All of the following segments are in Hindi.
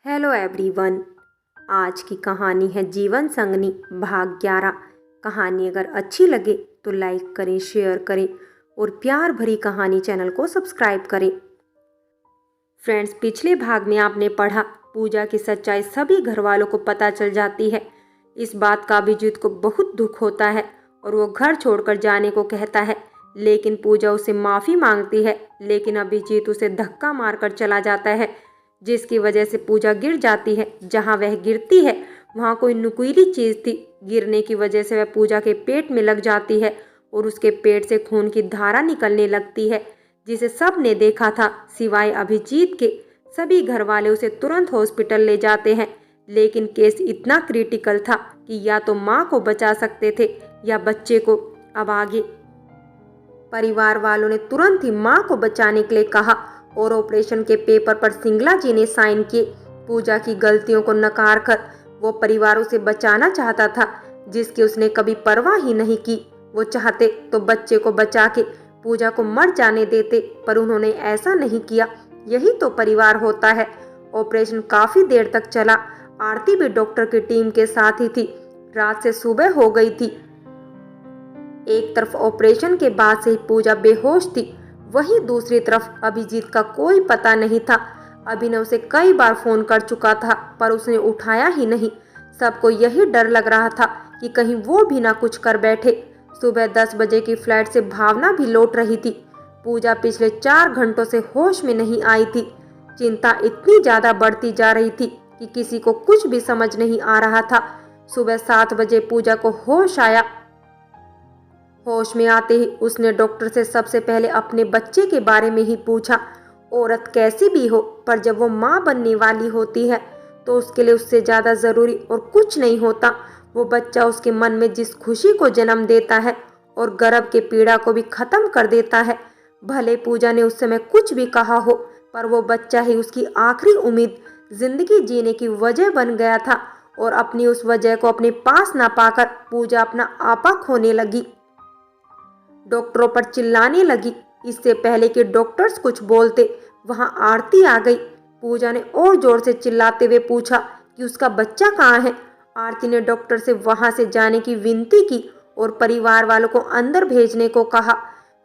Hello everyone. आज की कहानी है जीवन संगनी भाग 11। कहानी अगर अच्छी लगे तो लाइक करें, शेयर करें और प्यार भरी कहानी चैनल को सब्सक्राइब करें। फ्रेंड्स, पिछले भाग में आपने पढ़ा पूजा की सच्चाई सभी घर वालों को पता चल जाती है। इस बात का अभिजीत को बहुत दुख होता है और वो घर छोड़कर जाने को कहता है, लेकिन पूजा उसे माफ़ी मांगती है। लेकिन अभिजीत उसे धक्का मारकर चला जाता है, जिसकी वजह से पूजा गिर जाती है। जहाँ वह गिरती है वहाँ कोई नुकीली चीज़ थी। गिरने की वजह से वह पूजा के पेट में लग जाती है और उसके पेट से खून की धारा निकलने लगती है, जिसे सब ने देखा था सिवाय अभिजीत के। सभी घर वाले उसे तुरंत हॉस्पिटल ले जाते हैं, लेकिन केस इतना क्रिटिकल था कि या तो माँ को बचा सकते थे या बच्चे को। अब आगे परिवार वालों ने तुरंत ही माँ को बचाने के लिए कहा और ऑपरेशन के पेपर पर सिंगला जी ने साइन किए। पूजा की गलतियों को नकार कर वो परिवार उसे बचाना चाहता था, जिसकी उसने कभी परवाह ही नहीं की। वो चाहते तो बच्चे को बचा के पूजा को मर जाने देते, पर उन्होंने ऐसा नहीं किया। यही तो परिवार होता है। ऑपरेशन काफी देर तक चला। आरती भी डॉक्टर की टीम के साथ ही थी। रात से सुबह हो गई थी। एक तरफ ऑपरेशन के बाद से ही पूजा बेहोश थी, वहीं दूसरी तरफ अभिजीत का कोई पता नहीं था। अभिनव से कई बार फोन कर चुका था, पर उसने उठाया ही नहीं। सबको यही डर लग रहा था कि कहीं वो भी ना कुछ कर बैठे। सुबह 10 बजे की फ्लाइट से भावना भी लौट रही थी। पूजा पिछले 4 घंटों से होश में नहीं आई थी। चिंता इतनी ज्यादा बढ़ती जा रही थी कि किसी को कुछ भी समझ नहीं आ रहा था। सुबह 7 बजे पूजा को होश आया। होश में आते ही उसने डॉक्टर से सबसे पहले अपने बच्चे के बारे में ही पूछा। औरत कैसी भी हो, पर जब वो माँ बनने वाली होती है तो उसके लिए उससे ज़्यादा ज़रूरी और कुछ नहीं होता। वो बच्चा उसके मन में जिस खुशी को जन्म देता है और गर्भ के पीड़ा को भी ख़त्म कर देता है। भले पूजा ने उस समय कुछ भी कहा हो, पर वो बच्चा ही उसकी आखिरी उम्मीद, जिंदगी जीने की वजह बन गया था। और अपनी उस वजह को अपने पास ना पाकर पूजा अपना आपा खोने लगी। डॉक्टरों पर चिल्लाने लगी। इससे पहले कि डॉक्टर्स कुछ बोलते, वहां आरती आ गई। पूजा ने और जोर से चिल्लाते हुए पूछा कि उसका बच्चा कहाँ है। आरती ने डॉक्टर से वहां से जाने की विनती की और परिवार वालों को अंदर भेजने को कहा।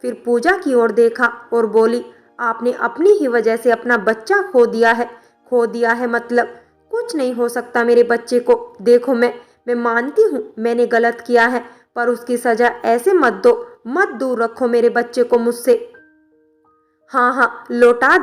फिर पूजा की ओर देखा और बोली, आपने अपनी ही वजह से अपना बच्चा खो दिया है। खो दिया है मतलब कुछ नहीं हो सकता मेरे बच्चे को। देखो, मैं मानती हूँ मैंने गलत किया है, पर उसकी सजा ऐसे मत दो। मत दूर रखो मेरे बच्चे को मुझसे। हाँ हाँ, लौटा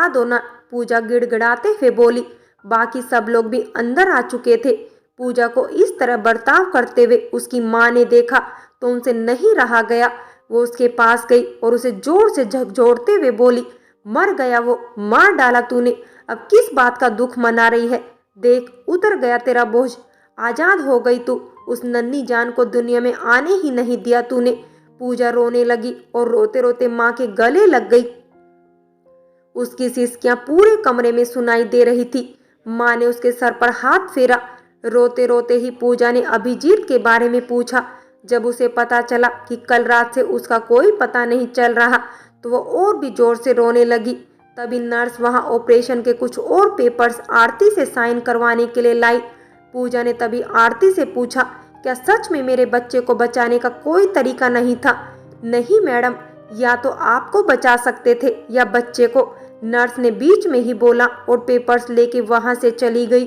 दो ना, पूजा गिड़गिड़ाते हुए बोली। बाकी सब लोग भी अंदर आ चुके थे। पूजा को इस तरह बर्ताव करते हुए उसकी माँ ने देखा तो उनसे नहीं रहा गया। वो उसके पास गई और उसे जोर से झकझोरते हुए बोली, मर गया वो, मार डाला तूने। अब किस बात का दुख मना रही है? देख, उतर गया तेरा बोझ। आजाद हो गई तू। उस नन्ही जान को दुनिया में आने ही नहीं दिया तूने। पूजा रोने लगी और रोते रोते माँ के गले लग गई। उसकी सिसकियां पूरे कमरे में सुनाई दे रही थी। माँ ने उसके सर पर हाथ फेरा। रोते रोते ही पूजा ने अभिजीत के बारे में पूछा। जब उसे पता चला कि कल रात से उसका कोई पता नहीं चल रहा, तो वो और भी जोर से रोने लगी। तभी नर्स वहां ऑपरेशन के कुछ और पेपर्स आरती से साइन करवाने के लिए लाई। पूजा ने तभी आरती से पूछा, क्या सच में मेरे बच्चे को बचाने का कोई तरीका नहीं था? नहीं मैडम, या तो आपको बचा सकते थे या बच्चे को, नर्स ने बीच में ही बोला और पेपर्स लेके वहां से चली गई।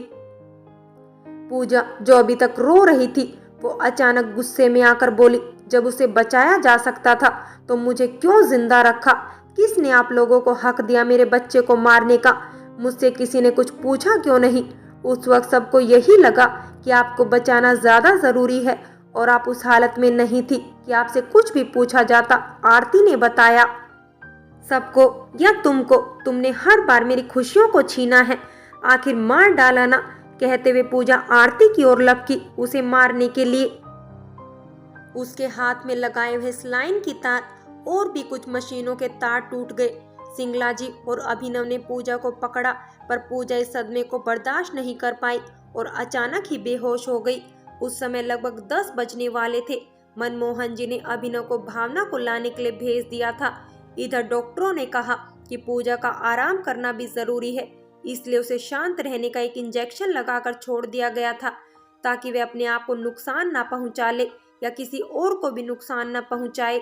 पूजा, जो अभी तक रो रही थी, वो अचानक गुस्से में आकर बोली, जब उसे बचाया जा सकता था तो मुझे क्यों जिंदा रखा? किसने आप लोगों को हक दिया मेरे बच्चे को मारने का? मुझसे किसी ने कुछ पूछा क्यों नहीं? उस वक्त सबको यही लगा कि आपको बचाना ज्यादा जरूरी है और आप उस हालत में नहीं थी कि आपसे कुछ भी पूछा जाता, आरती ने बताया। सबको या तुमको, तुमने हर बार मेरी खुशियों को छीना है, आखिर मार डाला ना। कहते हुए पूजा आरती की ओर लपकी उसे मारने के लिए। उसके हाथ में लगाए हुए स्लाइन की तार और भी कुछ मशीनों के तार टूट गए। सिंगला जी और अभिनव ने पूजा को पकड़ा, पर पूजा इस सदमे को बर्दाश्त नहीं कर पाई और अचानक ही बेहोश हो गई। उस समय लगभग 10 बजने वाले थे। मनमोहन जी ने अभिनव को भावना को लाने के लिए भेज दिया था। इधर डॉक्टरों ने कहा कि पूजा का आराम करना भी जरूरी है। इसलिए उसे शांत रहने का एक इंजेक्शन लगाकर छोड़ दिया गया था, ताकि वह अपने आप को नुकसान ना पहुंचा ले या किसी और को भी नुकसान न पहुंचाए।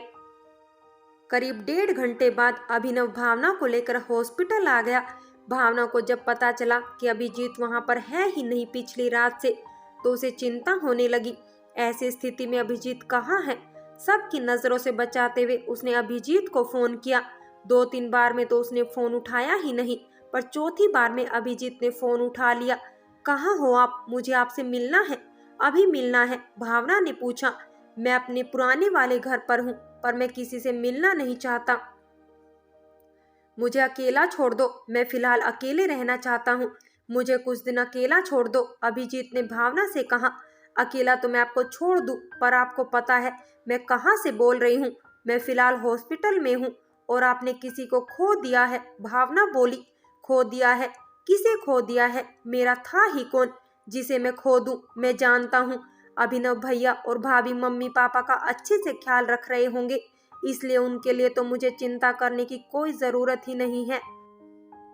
करीब 1.5 घंटे बाद अभिनव भावना को लेकर हॉस्पिटल आ गया। भावना को जब पता चला कि अभिजीत वहां पर है ही नहीं पिछली रात से, तो उसे चिंता होने लगी। ऐसी स्थिति में अभिजीत कहाँ है? सबकी नजरों से बचाते हुए उसने अभिजीत को फोन किया। 2-3 बार में तो उसने फोन उठाया ही नहीं, पर चौथी बार में अभिजीत ने फोन उठा लिया। कहाँ हो आप? मुझे आपसे मिलना है, अभी मिलना है, भावना ने पूछा। मैं अपने पुराने वाले घर पर हूँ, पर मैं किसी से मिलना नहीं चाहता। मुझे अकेला छोड़ दो, मैं फिलहाल अकेले रहना चाहता हूँ। मुझे कुछ दिन अकेला छोड़ दो, अभिजीत ने भावना से कहा। अकेला तो मैं आपको छोड़ दूँ, पर आपको पता है मैं कहाँ से बोल रही हूँ? मैं फिलहाल हॉस्पिटल में हूँ और आपने किसी को खो दिया है, भावना बोली। खो दिया है? किसे खो दिया है? मेरा था ही कौन जिसे मैं खो दूँ? मैं जानता हूँ अभिनव भैया और भाभी मम्मी पापा का अच्छे से ख्याल रख रहे होंगे, इसलिए उनके लिए तो मुझे चिंता करने की कोई ज़रूरत ही नहीं है।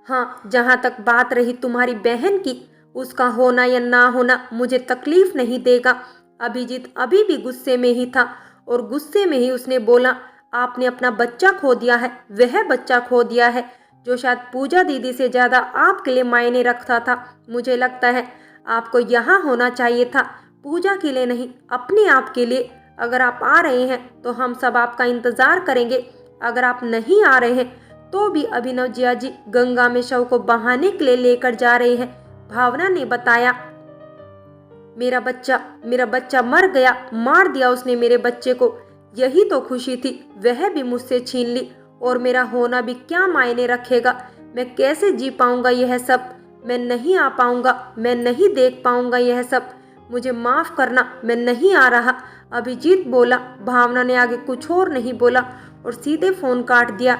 हाँ, जहाँ तक बात रही तुम्हारी बहन की, उसका होना या ना होना मुझे तकलीफ नहीं देगा। अभिजीत अभी भी गुस्से में ही था और गुस्से में ही उसने बोला, आपने अपना बच्चा खो दिया है। वह बच्चा खो दिया है जो शायद पूजा दीदी से ज़्यादा आपके लिए मायने रखता था। मुझे लगता है आपको यहाँ होना चाहिए था, पूजा के लिए नहीं, अपने आप के लिए। अगर आप आ रहे हैं तो हम सब आपका इंतज़ार करेंगे। अगर आप नहीं आ रहे हैं तो भी अभिनव जिया जी गंगा में शव को बहाने के लिए लेकर जा रहे हैं, भावना ने बताया। मेरा बच्चा मर गया, मार दिया उसने मेरे बच्चे को, यही तो खुशी थी, वह भी मुझसे छीन ली। और मेरा होना भी क्या मायने रखेगा? मैं कैसे जी पाऊंगा यह सब? मैं नहीं आ पाऊंगा, मैं नहीं देख पाऊंगा यह सब। मुझे माफ करना, मैं नहीं आ रहा, अभिजीत बोला। भावना ने आगे कुछ और नहीं बोला और सीधे फोन काट दिया।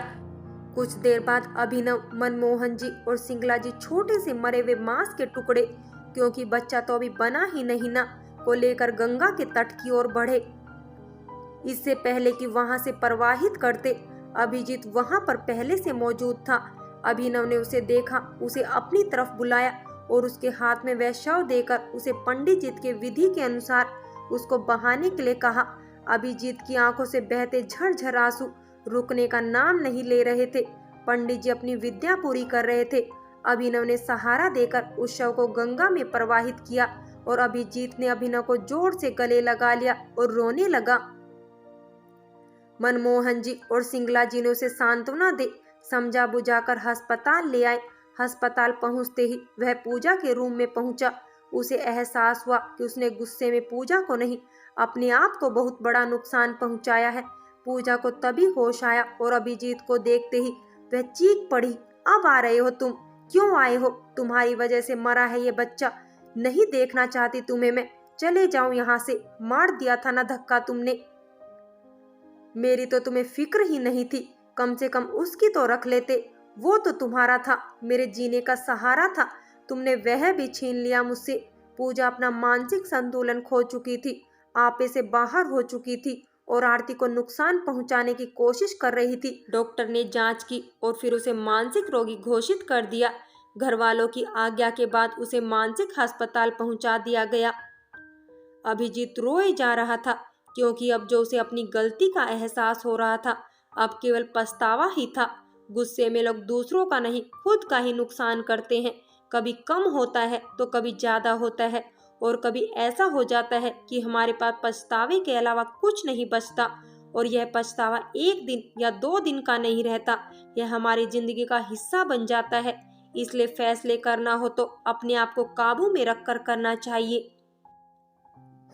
कुछ देर बाद अभिनव, मनमोहन जी और सिंगला जी छोटे से मरे हुए मांस के टुकड़े, क्योंकि बच्चा तो अभी बना ही नहीं ना, को लेकर गंगा के तट की ओर बढ़े। इससे पहले कि वहां से प्रवाहित करते, अभिजीत वहां पर पहले से मौजूद था। अभिनव ने उसे देखा, उसे अपनी तरफ बुलाया और उसके हाथ में वह शव देकर उसे पंडित जी के विधि के अनुसार उसको बहाने के लिए कहा। अभिजीत की आंखों से बहते झरझर आंसू रुकने का नाम नहीं ले रहे थे। पंडित जी अपनी विद्या पूरी कर रहे थे। अभिनव ने सहारा देकर उस शव को गंगा में प्रवाहित किया और अभिजीत ने अभिनव को जोर से गले लगा लिया और रोने लगा। मनमोहन जी और सिंगला जी ने उसे सांत्वना दे समझा बुझाकर अस्पताल ले आए। अस्पताल पहुंचते ही वह पूजा के रूम में पहुंचा। उसे एहसास हुआ कि उसने गुस्से में पूजा को नहीं, अपने आप को बहुत बड़ा नुकसान पहुंचाया है। पूजा को तभी होश आया और अभिजीत को देखते ही वह चीख पड़ी, अब आ रहे हो तुम? क्यों आए हो? तुम्हारी वजह से मरा है ये बच्चा, नहीं देखना चाहती तुम्हें मैं, चले जाओ यहाँ से, मार दिया था ना धक्का तुमने। मेरी तो तुम्हें फिक्र ही नहीं थी, कम से कम उसकी तो रख लेते, वो तो तुम्हारा था, मेरे जीने का सहारा था, तुमने वह भी छीन लिया मुझसे। पूजा अपना मानसिक संतुलन खो चुकी थी, आपे से बाहर हो चुकी थी और आरती को नुकसान पहुंचाने की कोशिश कर रही थी। डॉक्टर ने जांच की और फिर उसे मानसिक रोगी घोषित कर दिया। घर वालों की आज्ञा के बाद उसे मानसिक अस्पताल पहुंचा दिया गया। अभिजीत रोए जा रहा था, क्योंकि अब जो उसे अपनी गलती का एहसास हो रहा था, अब केवल पछतावा ही था। गुस्से में लोग दूसरों का नहीं, खुद का ही नुकसान करते हैं। कभी कम होता है तो कभी ज्यादा होता है और कभी ऐसा हो जाता है कि हमारे पास पछतावे के अलावा कुछ नहीं बचता। और यह पछतावा 1 दिन या 2 दिन का नहीं रहता, यह हमारी जिंदगी का हिस्सा बन जाता है। इसलिए फैसले करना हो तो अपने आप को काबू में रखकर करना चाहिए।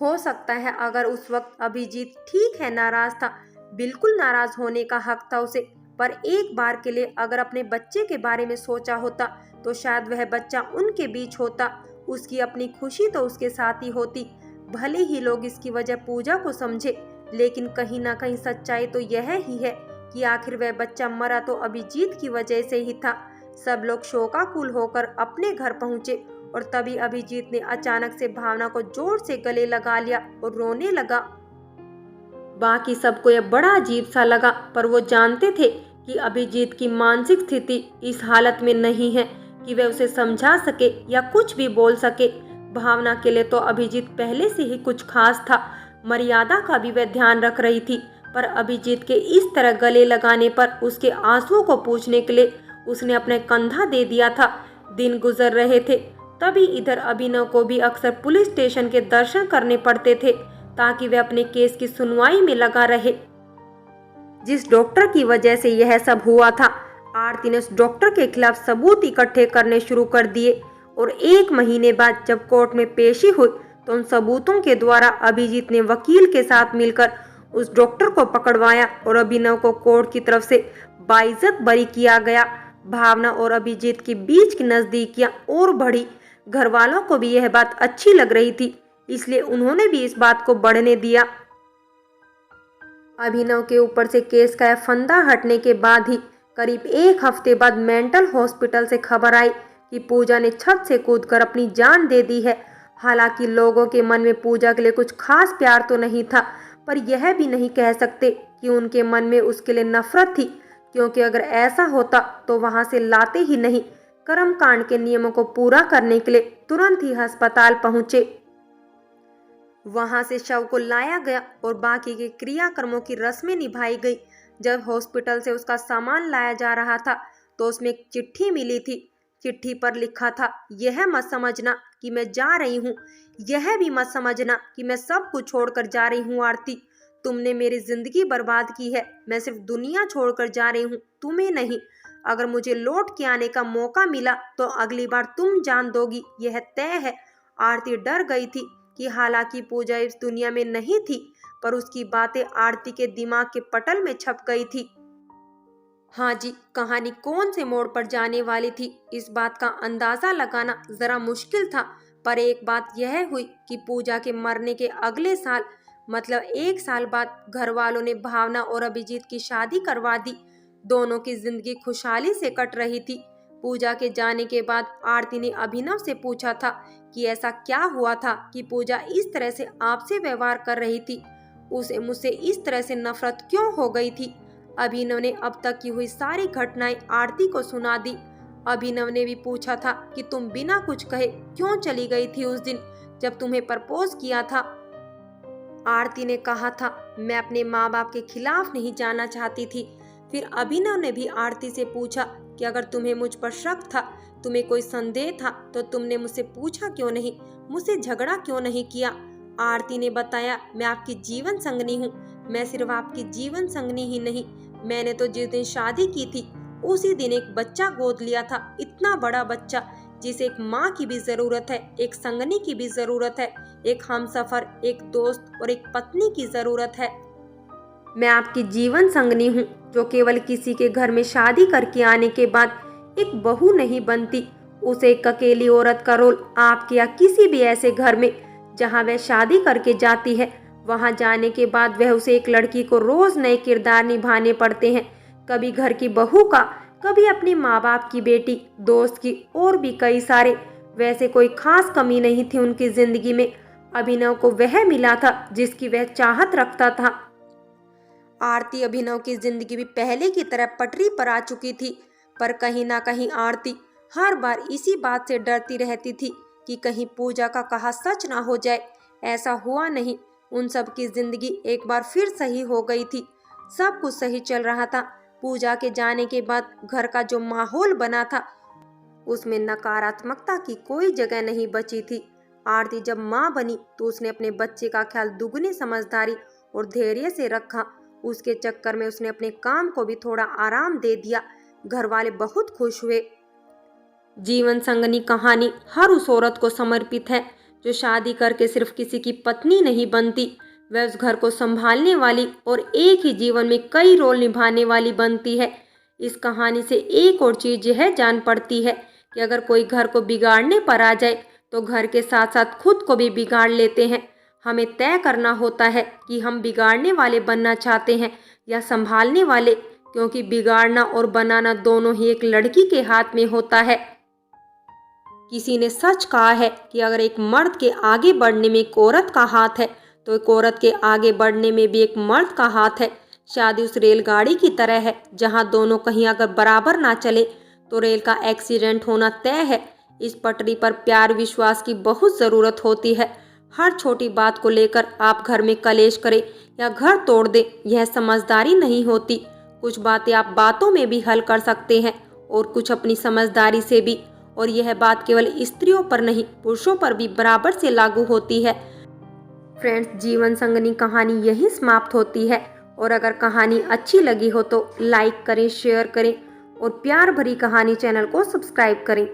हो सकता है अगर उस वक्त अभिजीत ठीक है नाराज था, बिल्कुल नाराज होने का हक था उसे, पर एक बार के लिए अगर अपने बच्चे के बारे में सोचा होता तो शायद वह बच्चा उनके बीच होता, उसकी अपनी खुशी तो उसके साथ ही होती। भले ही लोग इसकी वजह पूजा को समझे, लेकिन कहीं ना कहीं सच्चाई तो यह ही है कि आखिर वह बच्चा मरा तो अभिजीत की वजह से ही था। सब लोग शोकाकुल होकर अपने घर पहुंचे और तभी अभिजीत ने अचानक से भावना को जोर से गले लगा लिया और रोने लगा। बाकी सबको यह बड़ा अजीब सा लगा, पर वो जानते थे कि अभिजीत की मानसिक स्थिति इस हालत में नहीं है कि वह उसे समझा सके या कुछ भी बोल सके। भावना के लिए तो अभिजीत पहले से ही कुछ खास था। मर्यादा का भी वह ध्यान रख रही थी, पर अभिजीत के इस तरह गले लगाने पर उसके आंसुओं को पूछने के लिए उसने अपने कंधा दे दिया था। दिन गुजर रहे थे, तभी इधर अभिनव को भी अक्सर पुलिस स्टेशन के दर्शन करने पड़ते थे ताकि वह अपने केस की सुनवाई में लगा रहे। जिस डॉक्टर की वजह से यह सब हुआ था, आरती ने उस डॉक्टर के खिलाफ सबूत इकट्ठे करने शुरू कर दिए और 1 महीने बाद जब कोर्ट में पेशी हुई तो उन सबूतों के द्वारा अभिजीत ने वकील के साथ मिलकर उस डॉक्टर को पकड़वाया और अभिनव को कोर्ट की तरफ से बाइज्जत बरी किया गया। भावना और अभिजीत के बीच की नजदीकियां और बढ़ी। घर वालों को भी यह बात अच्छी लग रही थी, इसलिए उन्होंने भी इस बात को बढ़ने दिया। अभिनव के ऊपर से केस का फंदा हटने के बाद ही करीब 1 हफ्ते बाद मेंटल हॉस्पिटल से खबर आई कि पूजा ने छत से कूदकर अपनी जान दे दी है। हालांकि लोगों के मन में पूजा के लिए कुछ खास प्यार तो नहीं था, पर यह भी नहीं कह सकते कि उनके मन में उसके लिए नफरत थी, क्योंकि अगर ऐसा होता तो वहां से लाते ही नहीं। कर्मकांड के नियमों को पूरा करने के लिए तुरंत ही अस्पताल पहुंचे। वहां से शव को लाया गया और बाकी के क्रियाकर्मों की रस्में निभाई गई। जब हॉस्पिटल से उसका सामान लाया जा रहा था तो उसमें एक चिट्ठी मिली थी। चिट्ठी पर लिखा था, यह मत समझना कि मैं जा रही हूँ, यह भी मत समझना कि मैं सब कुछ छोड़कर जा रही हूँ आरती। तुमने मेरी जिंदगी बर्बाद की है, मैं सिर्फ दुनिया छोड़कर जा रही हूँ, तुम्हें नहीं। अगर मुझे लौट के आने का मौका मिला तो अगली बार तुम जान दोगी, यह तय है। आरती डर गई थी कि हालांकि पूजा इस दुनिया में नहीं थी, पर उसकी बातें आरती के दिमाग के पटल में छप गई थी। हाँ जी, कहानी कौन से मोड़ पर जाने वाली थी, इस बात का अंदाजा लगाना जरा मुश्किल था, पर एक बात यह हुई कि पूजा के मरने के अगले साल, मतलब 1 साल बाद, घर वालों ने भावना और अभिजीत की शादी करवा दी। दोनों की जिंदगी खुशहाली से कट रही थी। पूजा के जाने के बाद आरती ने अभिनव से पूछा था कि ऐसा क्या हुआ था कि पूजा इस तरह से आपसे व्यवहार कर रही थी, उसे मुझसे इस तरह से नफरत क्यों हो गई थी। अभिनव ने अब तक की हुई सारी घटनाएं आरती को सुना दी। अभिनव ने भी पूछा था कि तुम बिना कुछ कहे क्यों चली गई थी उस दिन जब तुम्हें प्रपोज किया था। आरती ने कहा था, मैं अपने माँ बाप के खिलाफ नहीं जाना चाहती थी। फिर अभिनव ने भी आरती से पूछा कि अगर तुम्हें मुझ पर शक था, तुम्हें कोई संदेह था, तो तुमने मुझसे पूछा क्यों नहीं, मुझसे झगड़ा क्यों नहीं किया। आरती ने बताया, मैं आपकी जीवन संगनी हूँ। मैं सिर्फ आपकी जीवन संगनी ही नहीं, मैंने तो जिस दिन शादी की थी उसी दिन एक बच्चा गोद लिया था, इतना बड़ा बच्चा जिसे एक माँ की भी जरूरत है, एक संगनी की भी जरूरत है, एक हमसफर, एक दोस्त और एक पत्नी की जरूरत है। मैं आपकी जीवन संगनी हूँ जो केवल किसी के घर में शादी करके आने के बाद एक बहू नहीं बनती। उसे एक अकेली औरत का रोल आपके या किसी भी ऐसे घर में जहाँ वह शादी करके जाती है, वहां जाने के बाद वह उसे एक लड़की को रोज नए किरदार निभाने पड़ते हैं। कभी घर की बहू का, कभी अपने माँ बाप की बेटी, दोस्त की, और भी कई सारे। वैसे कोई खास कमी नहीं थी उनकी जिंदगी में। अभिनव को वह मिला था जिसकी वह चाहत रखता था। आरती अभिनव की जिंदगी भी पहले की तरह पटरी पर आ चुकी थी, पर कहीं ना कहीं आरती हर बार इसी बात से डरती रहती थी कि कहीं पूजा का कहा सच ना हो जाए। ऐसा हुआ नहीं। उन सब की जिंदगी एक बार फिर सही हो गई थी। सब कुछ सही चल रहा था। पूजा के जाने के बाद घर का जो माहौल बना था उसमें नकारात्मकता की कोई जगह नहीं बची थी। आरती जब माँ बनी तो उसने अपने बच्चे का ख्याल दुगनी समझदारी और धैर्य से रखा। उसके चक्कर में उसने अपने काम को भी थोड़ा आराम दे दिया। घर वाले बहुत खुश हुए। जीवन संगनी कहानी हर उस औरत को समर्पित है जो शादी करके सिर्फ किसी की पत्नी नहीं बनती, वह उस घर को संभालने वाली और एक ही जीवन में कई रोल निभाने वाली बनती है। इस कहानी से एक और चीज यह जान पड़ती है कि अगर कोई घर को बिगाड़ने पर आ जाए तो घर के साथ साथ खुद को भी बिगाड़ लेते हैं। हमें तय करना होता है कि हम बिगाड़ने वाले बनना चाहते हैं या संभालने वाले, क्योंकि बिगाड़ना और बनाना दोनों ही एक लड़की के हाथ में होता है। किसी ने सच कहा है कि अगर एक मर्द के आगे बढ़ने में एक औरत का हाथ है तो एक औरत के आगे बढ़ने में भी एक मर्द का हाथ है। शादी उस रेलगाड़ी की तरह है जहां दोनों कहीं अगर बराबर ना चले तो रेल का एक्सीडेंट होना तय है। इस पटरी पर प्यार विश्वास की बहुत ज़रूरत होती है। हर छोटी बात को लेकर आप घर में कलेश करें या घर तोड़ दें, यह समझदारी नहीं होती। कुछ बातें आप बातों में भी हल कर सकते हैं और कुछ अपनी समझदारी से भी। और यह बात केवल स्त्रियों पर नहीं, पुरुषों पर भी बराबर से लागू होती है। फ्रेंड्स, जीवन संगनी कहानी यही समाप्त होती है। और अगर कहानी अच्छी लगी हो तो लाइक करें, शेयर करें और प्यार भरी कहानी चैनल को सब्सक्राइब करें।